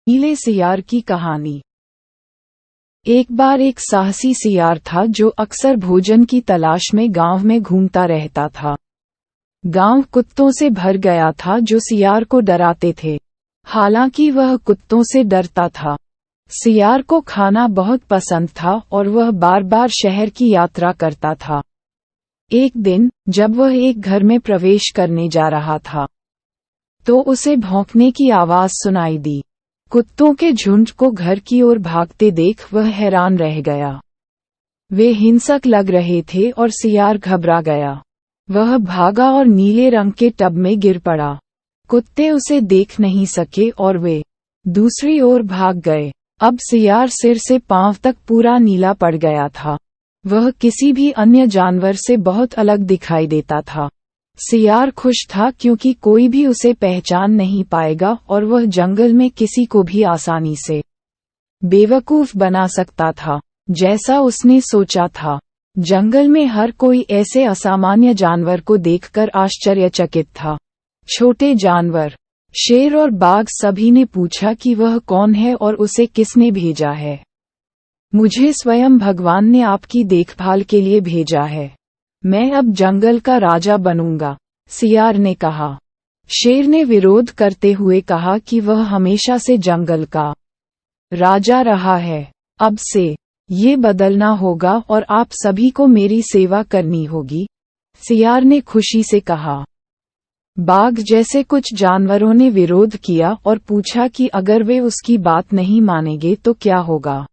नीले सियार की कहानी। एक बार एक साहसी सियार था जो अक्सर भोजन की तलाश में गांव में घूमता रहता था। गांव कुत्तों से भर गया था जो सियार को डराते थे। हालांकि वह कुत्तों से डरता था, सियार को खाना बहुत पसंद था और वह बार बार शहर की यात्रा करता था। एक दिन जब वह एक घर में प्रवेश करने जा रहा था तो उसे भौंकने की आवाज सुनाई दी। कुत्तों के झुंड को घर की ओर भागते देख वह हैरान रह गया। वे हिंसक लग रहे थे और सियार घबरा गया। वह भागा और नीले रंग के टब में गिर पड़ा। कुत्ते उसे देख नहीं सके और वे दूसरी ओर भाग गए। अब सियार सिर से पांव तक पूरा नीला पड़ गया था। वह किसी भी अन्य जानवर से बहुत अलग दिखाई देता था। सियार खुश था क्योंकि कोई भी उसे पहचान नहीं पाएगा और वह जंगल में किसी को भी आसानी से बेवकूफ बना सकता था, जैसा उसने सोचा था। जंगल में हर कोई ऐसे असामान्य जानवर को देखकर आश्चर्यचकित था। छोटे जानवर, शेर और बाघ सभी ने पूछा कि वह कौन है और उसे किसने भेजा है। मुझे स्वयं भगवान ने आपकी देखभाल के लिए भेजा है। मैं अब जंगल का राजा बनूंगा, सियार ने कहा। शेर ने विरोध करते हुए कहा कि वह हमेशा से जंगल का राजा रहा है। अब से ये बदलना होगा और आप सभी को मेरी सेवा करनी होगी, सियार ने खुशी से कहा। बाघ जैसे कुछ जानवरों ने विरोध किया और पूछा कि अगर वे उसकी बात नहीं मानेंगे तो क्या होगा।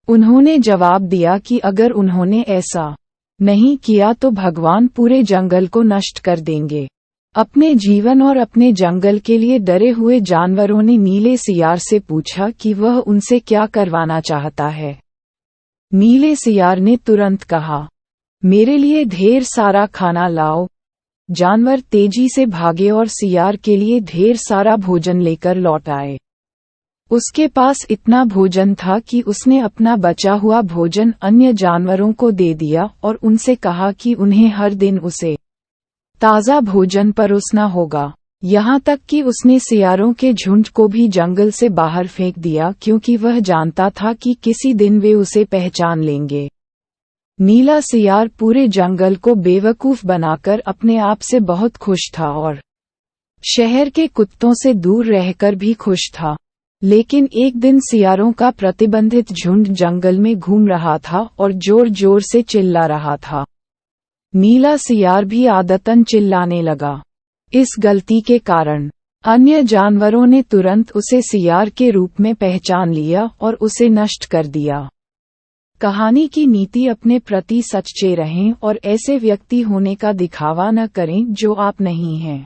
उन्होंने जवाब दिया कि अगर उन्होंने ऐसा नहीं किया तो भगवान पूरे जंगल को नष्ट कर देंगे। अपने जीवन और अपने जंगल के लिए डरे हुए जानवरों ने नीले सियार से पूछा कि वह उनसे क्या करवाना चाहता है। नीले सियार ने तुरंत कहा, मेरे लिए ढेर सारा खाना लाओ। जानवर तेजी से भागे और सियार के लिए ढेर सारा भोजन लेकर लौट आए। उसके पास इतना भोजन था कि उसने अपना बचा हुआ भोजन अन्य जानवरों को दे दिया और उनसे कहा कि उन्हें हर दिन उसे ताज़ा भोजन परोसना होगा। यहाँ तक कि उसने सियारों के झुंड को भी जंगल से बाहर फेंक दिया क्योंकि वह जानता था कि किसी दिन वे उसे पहचान लेंगे। नीला सियार पूरे जंगल को बेवकूफ बनाकर अपने आप से बहुत खुश था और शहर के कुत्तों से दूर रहकर भी खुश था। लेकिन एक दिन सियारों का प्रतिबंधित झुंड जंगल में घूम रहा था और जोर जोर से चिल्ला रहा था। नीला सियार भी आदतन चिल्लाने लगा। इस गलती के कारण अन्य जानवरों ने तुरंत उसे सियार के रूप में पहचान लिया और उसे नष्ट कर दिया। कहानी की नीति अपने प्रति सच्चे रहें और ऐसे व्यक्ति होने का दिखावा न करें जो आप नहीं हैं।